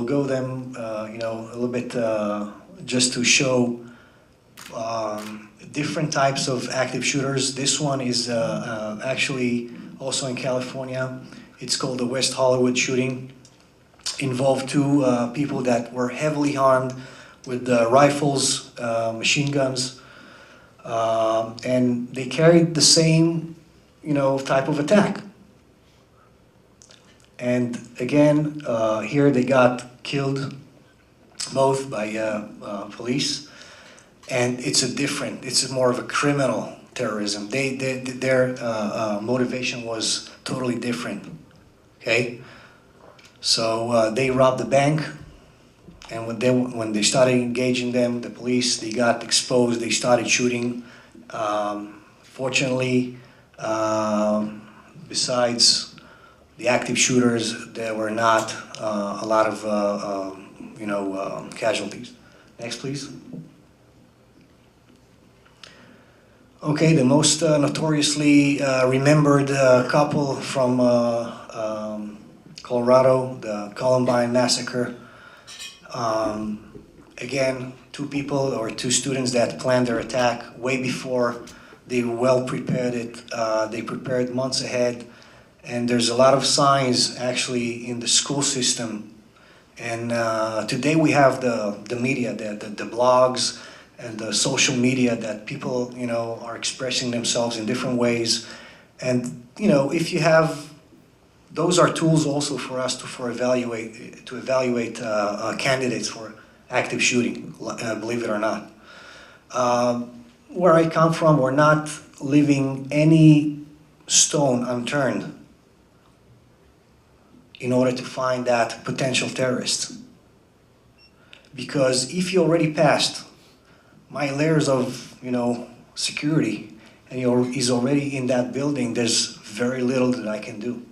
go them, you know, a little bit just to show different types of active shooters. This one is actually also in California. It's called the West Hollywood shooting. Involved two people that were heavily harmed with rifles, machine guns, and they carried the same, you know, type of attack. And again, here they got killed both by police, and it's more of a criminal terrorism. Their motivation was totally different, okay? So they robbed the bank, and when they started engaging them, the police, they got exposed, they started shooting. Fortunately, besides the active shooters, there were not a lot of you know, casualties. Next, please. Okay, the most notoriously remembered couple from Colorado, the Columbine massacre. Again, two students that planned their attack way before. They well prepared it. They prepared months ahead. And there's a lot of signs actually in the school system. And today we have the media, the blogs and the social media that people, you know, are expressing themselves in different ways. And, you know, if you have, those are tools also for us to evaluate candidates for active shooting, believe it or not. Where I come from, we're not leaving any stone unturned in order to find that potential terrorist. Because if you already passed my layers of, you know, security, and he's already in that building, there's very little that I can do.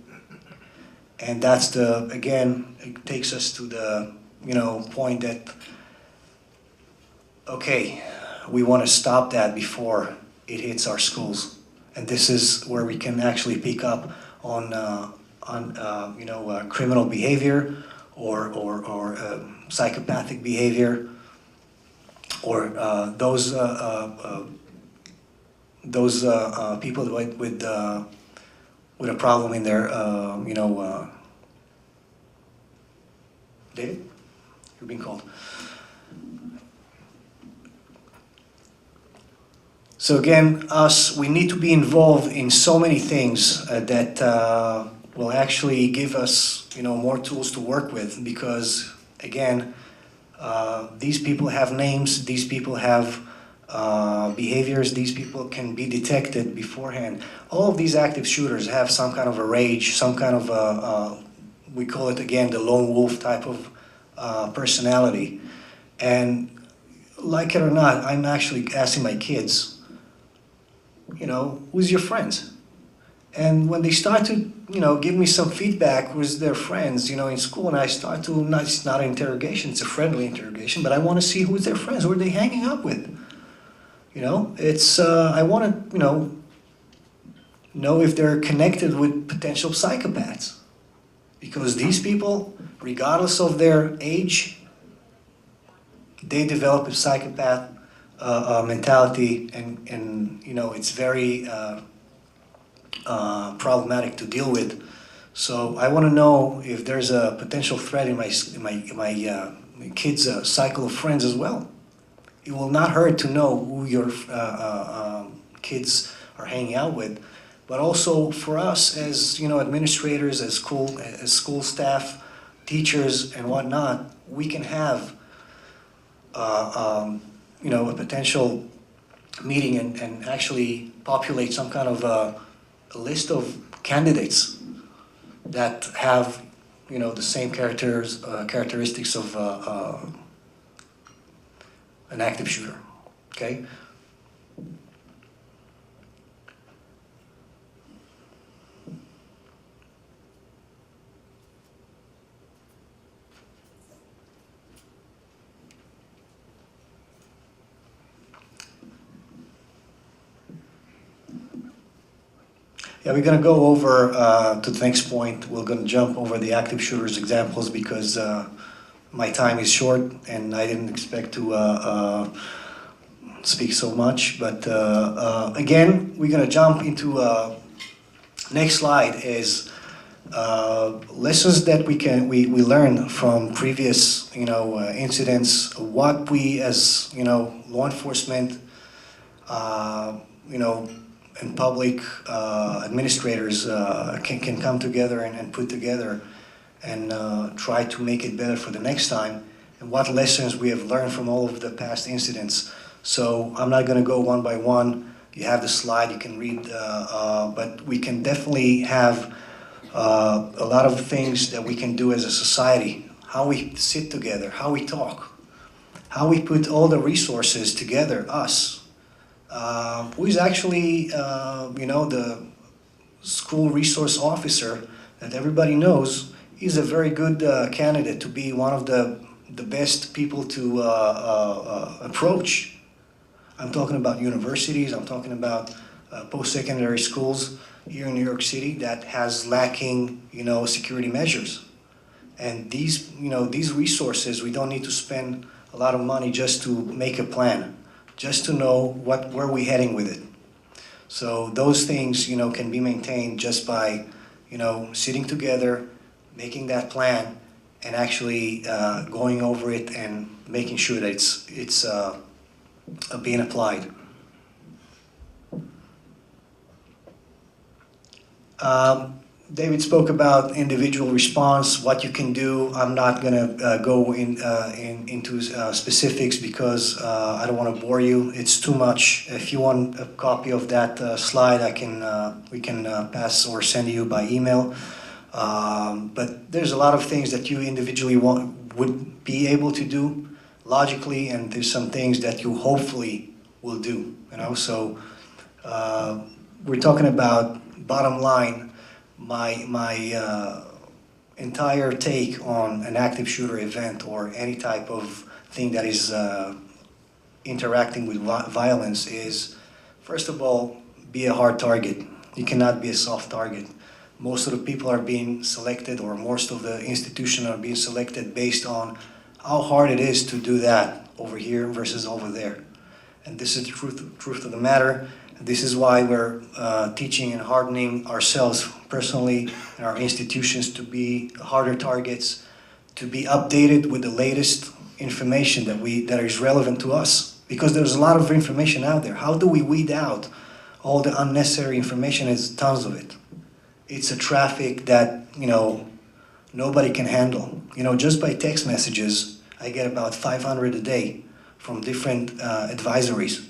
And that's again, it takes us to the, you know, point that, okay, we want to stop that before it hits our schools. And this is where we can actually pick up on you know, criminal behavior or psychopathic behavior, or those people with a problem in their, you know, David, you're being called. So again, we need to be involved in so many things that will actually give us, you know, more tools to work with, because again, these people have names, these people have behaviors, these people can be detected beforehand. All of these active shooters have some kind of a rage, some kind of we call it again the lone wolf type of personality. And like it or not, I'm actually asking my kids, you know, who's your friends? And when they start to, you know, give me some feedback who's their friends, you know, in school, and I start to, it's not an interrogation, it's a friendly interrogation, but I want to see who's their friends, who are they hanging out with? You know, it's, I want to, you know if they're connected with potential psychopaths. Because these people, regardless of their age, they develop a psychopath mentality, and you know, it's very problematic to deal with. So I want to know if there's a potential threat in my kids' cycle of friends as well. It will not hurt to know who your kids are hanging out with, but also for us as, you know, administrators, as school staff, teachers and whatnot, we can have you know, a potential meeting and actually populate some kind of a list of candidates that have, you know, the same characteristics of an active shooter. Okay. Yeah, we're going to go over to the next point. We're going to jump over the active shooters examples because my time is short and I didn't expect to speak so much, but again, we're gonna jump into next slide is lessons that we learn from previous incidents, what we as law enforcement and public administrators can come together and put together and try to make it better for the next time, and what lessons we have learned from all of the past incidents. So I'm not going to go one by one. You have the slide, you can read, but we can definitely have a lot of things that we can do as a society. How we sit together, how we talk, how we put all the resources together, us. Who is actually, the school resource officer that everybody knows. He's a very good candidate to be one of the best people to approach. I'm talking about universities, I'm talking about post-secondary schools here in New York City that has lacking, security measures. And these resources, we don't need to spend a lot of money just to make a plan, just to know where we're heading with it. So those things, can be maintained just by, sitting together, making that plan, and actually going over it and making sure that it's being applied. David spoke about individual response, what you can do. I'm not going to go into specifics because I don't want to bore you. It's too much. If you want a copy of that slide, we can pass or send you by email. But there's a lot of things that you individually would be able to do logically, and there's some things that you hopefully will do. So we're talking about bottom line. My entire take on an active shooter event or any type of thing that is interacting with violence is, first of all, be a hard target. You cannot be a soft target. Most of the people are being selected, or most of the institutions are being selected based on how hard it is to do that over here versus over there. And this is the truth of the matter. This is why we're teaching and hardening ourselves personally and our institutions to be harder targets, to be updated with the latest information that is relevant to us. Because there's a lot of information out there. How do we weed out all the unnecessary information? There's tons of it. It's a traffic that, nobody can handle. Just by text messages, I get about 500 a day from different advisories.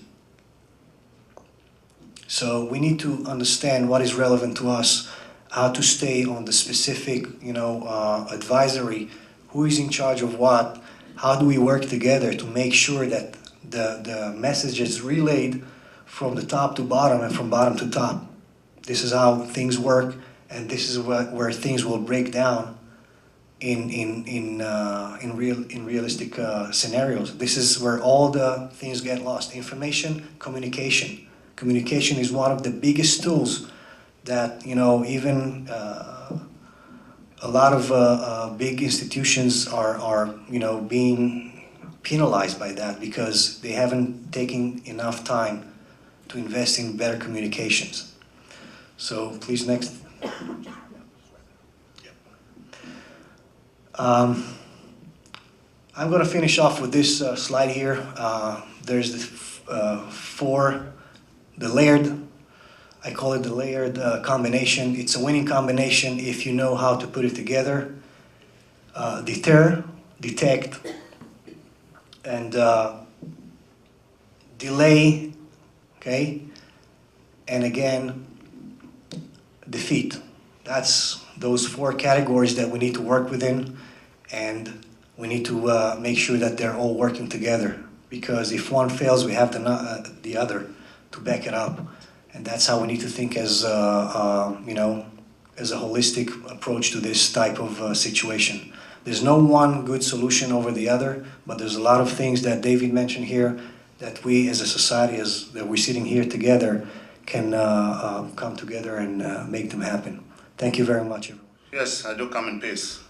So we need to understand what is relevant to us, how to stay on the specific, advisory, who is in charge of what, how do we work together to make sure that the message is relayed from the top to bottom and from bottom to top. This is how things work, and this is where things will break down in realistic scenarios. This is where all the things get lost. Information, communication. Communication is one of the biggest tools that, even a lot of big institutions are being penalized by that because they haven't taken enough time to invest in better communications. So please, next. I'm going to finish off with this slide here. There's the layered, I call it the layered combination. It's a winning combination if you know how to put it together. Deter, detect, and delay, okay? And again, defeat. That's those four categories that we need to work within, and we need to make sure that they're all working together, because if one fails, we have the other to back it up. And that's how we need to think as as a holistic approach to this type of situation. There's no one good solution over the other, but there's a lot of things that David mentioned here that we as a society, that we're sitting here together, can come together and make them happen. Thank you very much, everyone. Yes, I do come in peace.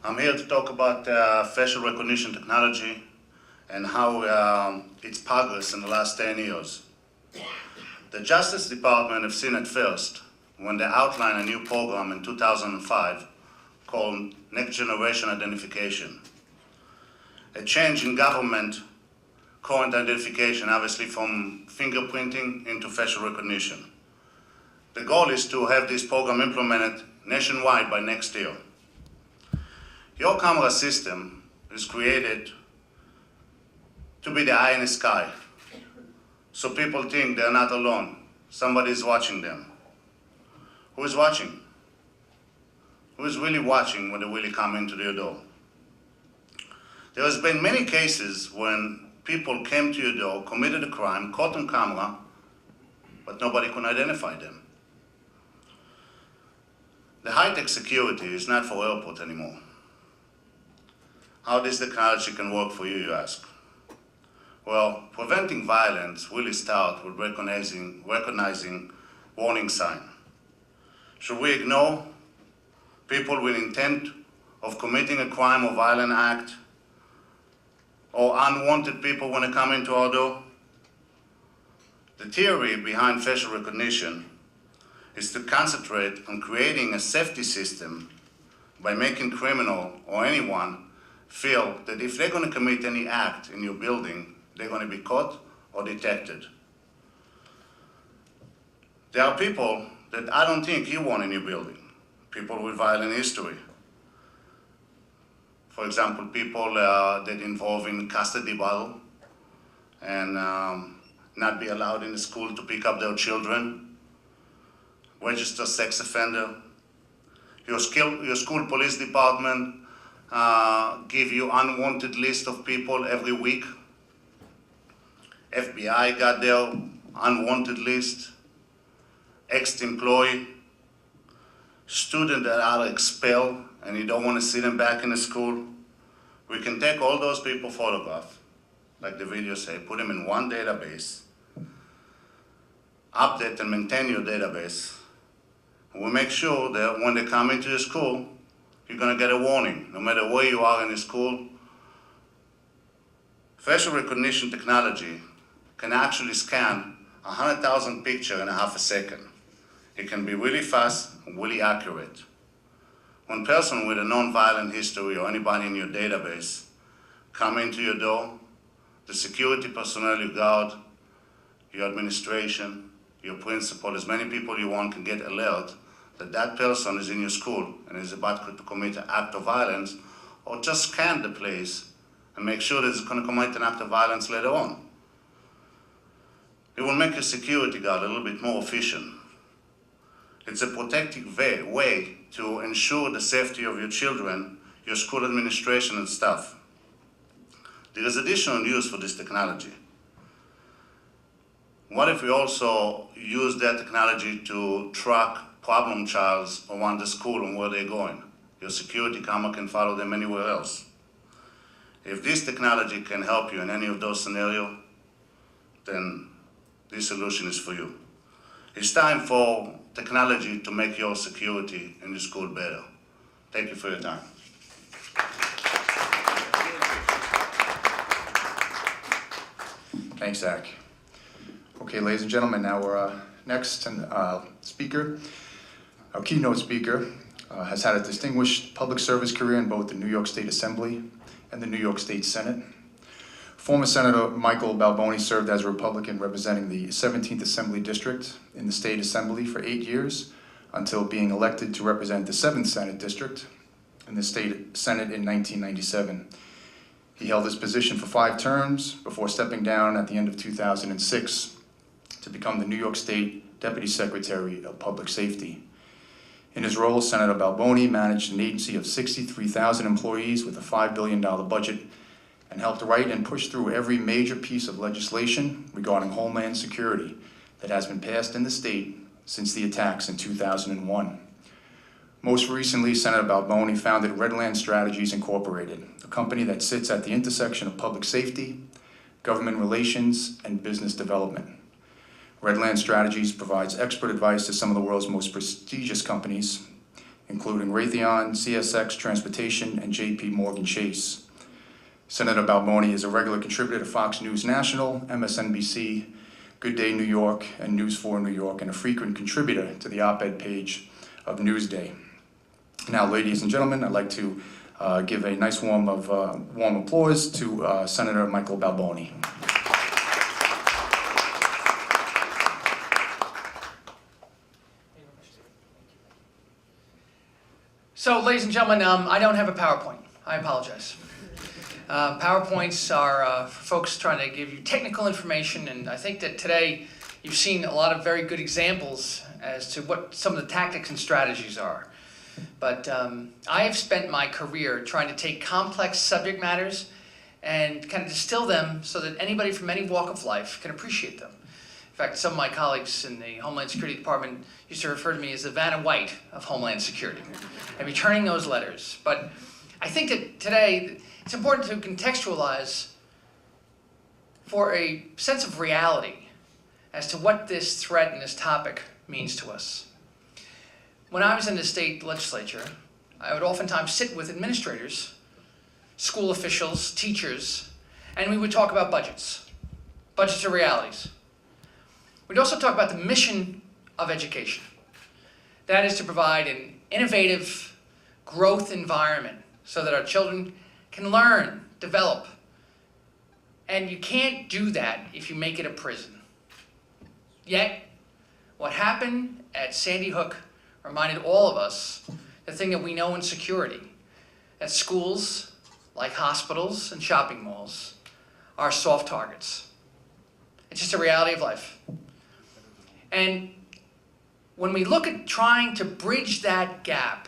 I'm here to talk about facial recognition technology and how its progress in the last 10 years. The Justice Department have seen it first when they outlined a new program in 2005 called Next Generation Identification. A change in government current identification, obviously from fingerprinting into facial recognition. The goal is to have this program implemented nationwide by next year. Your camera system is created to be the eye in the sky, so people think they're not alone. Somebody is watching them. Who is watching? Who is really watching when they really come into your door? There has been many cases when people came to your door, committed a crime, caught on camera, but nobody could identify them. The high-tech security is not for airport anymore. How this technology can work for you, you ask? Well, preventing violence really starts with recognizing warning sign. Should we ignore people with intent of committing a crime or violent act, or unwanted people when they come into our door? The theory behind facial recognition is to concentrate on creating a safety system by making criminal or anyone feel that if they're going to commit any act in your building, they're going to be caught or detected. There are people that I don't think you want in your building, people with violent history. For example, people that involve in custody battle and not be allowed in the school to pick up their children, registered sex offender. Your school police department give you unwanted list of people every week. FBI got their unwanted list. Ex-employee, student that are expelled and you don't want to see them back in the school. We can take all those people photograph, like the video say, put them in one database, update and maintain your database. We make sure that when they come into the school, you're going to get a warning, no matter where you are in the school. Facial recognition technology can actually scan 100,000 pictures in half a second. It can be really fast and really accurate. When a person with a non-violent history or anybody in your database come into your door, the security personnel you guard, your administration, your principal, as many people you want can get alert that that person is in your school and is about to commit an act of violence, or just scan the place and make sure that it's going to commit an act of violence later on. It will make your security guard a little bit more efficient. It's a protective way to ensure the safety of your children, your school administration and staff. There is additional use for this technology. What if we also use that technology to track problem childs around the school and where they're going? Your security camera can follow them anywhere else. If this technology can help you in any of those scenarios, then this solution is for you. It's time for technology to make your security in the school better. Thank you for your time. Thanks, Zach. Okay, ladies and gentlemen, now we're next speaker. Our keynote speaker has had a distinguished public service career in both the New York State Assembly and the New York State Senate. Former Senator Michael Balboni served as a Republican representing the 17th Assembly District in the State Assembly for 8 years until being elected to represent the 7th Senate District in the State Senate in 1997. He held this position for 5 terms before stepping down at the end of 2006 to become the New York State Deputy Secretary of Public Safety. In his role, Senator Balboni managed an agency of 63,000 employees with a $5 billion budget and helped write and push through every major piece of legislation regarding Homeland Security that has been passed in the state since the attacks in 2001. Most recently, Senator Balboni founded Redland Strategies Incorporated, a company that sits at the intersection of public safety, government relations, and business development. Redland Strategies provides expert advice to some of the world's most prestigious companies, including Raytheon, CSX Transportation, and JP Morgan Chase. Senator Balboni is a regular contributor to Fox News National, MSNBC, Good Day New York, and News 4 New York, and a frequent contributor to the op-ed page of Newsday. Now, ladies and gentlemen, I'd like to give a nice warm applause to Senator Michael Balboni. So, ladies and gentlemen, I don't have a PowerPoint. I apologize. PowerPoints are for folks trying to give you technical information, and I think that today you've seen a lot of very good examples as to what some of the tactics and strategies are. But I have spent my career trying to take complex subject matters and kind of distill them so that anybody from any walk of life can appreciate them. In fact, some of my colleagues in the Homeland Security Department used to refer to me as the Vanna White of Homeland Security, and returning those letters. But I think that today it's important to contextualize for a sense of reality as to what this threat and this topic means to us. When I was in the state legislature, I would oftentimes sit with administrators, school officials, teachers, and we would talk about budgets. Budgets are realities. We'd also talk about the mission of education. That is to provide an innovative growth environment so that our children can learn, develop. And you can't do that if you make it a prison. Yet, what happened at Sandy Hook reminded all of us the thing that we know in security, that schools, like hospitals and shopping malls, are soft targets. It's just a reality of life. And when we look at trying to bridge that gap,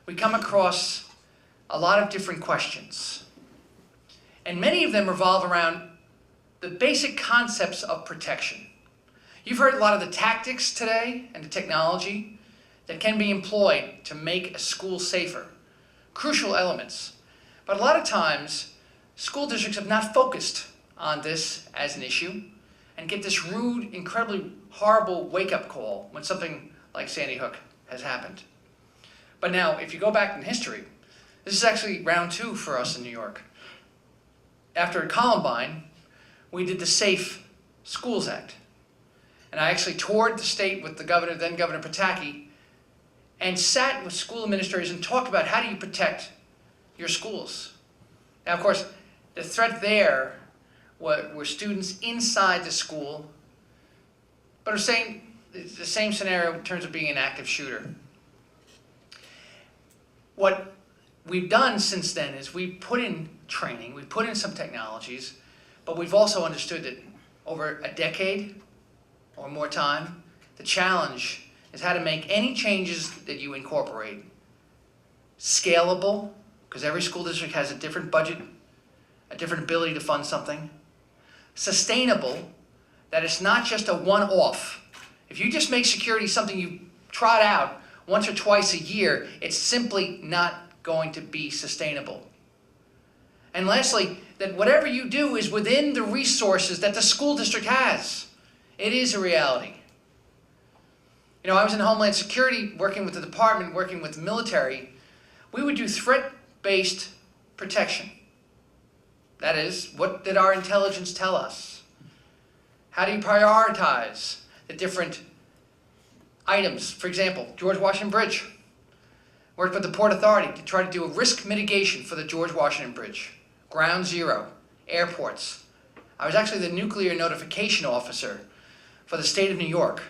we come across a lot of different questions. And many of them revolve around the basic concepts of protection. You've heard a lot of the tactics today and the technology that can be employed to make a school safer. Crucial elements. But a lot of times, school districts have not focused on this as an issue and get this rude, incredibly horrible wake-up call when something like Sandy Hook has happened. But now, if you go back in history, this is actually round 2 for us in New York. After Columbine, we did the Safe Schools Act. And I actually toured the state with the governor, then Governor Pataki, and sat with school administrators and talked about how do you protect your schools. Now, of course, the threat there were students inside the school, but it's the same scenario in terms of being an active shooter. What we've done since then is we've put in training, we've put in some technologies, but we've also understood that over a decade or more time, the challenge is how to make any changes that you incorporate scalable, because every school district has a different budget, a different ability to fund something, sustainable, that it's not just a one-off. If you just make security something you trot out once or twice a year, it's simply not going to be sustainable. And lastly, that whatever you do is within the resources that the school district has. It is a reality. You know, I was in Homeland Security, working with the department, working with the military. We would do threat-based protection. That is, what did our intelligence tell us? How do you prioritize the different items? For example, George Washington Bridge. Worked with the Port Authority to try to do a risk mitigation for the George Washington Bridge. Ground zero, airports. I was actually the nuclear notification officer for the state of New York.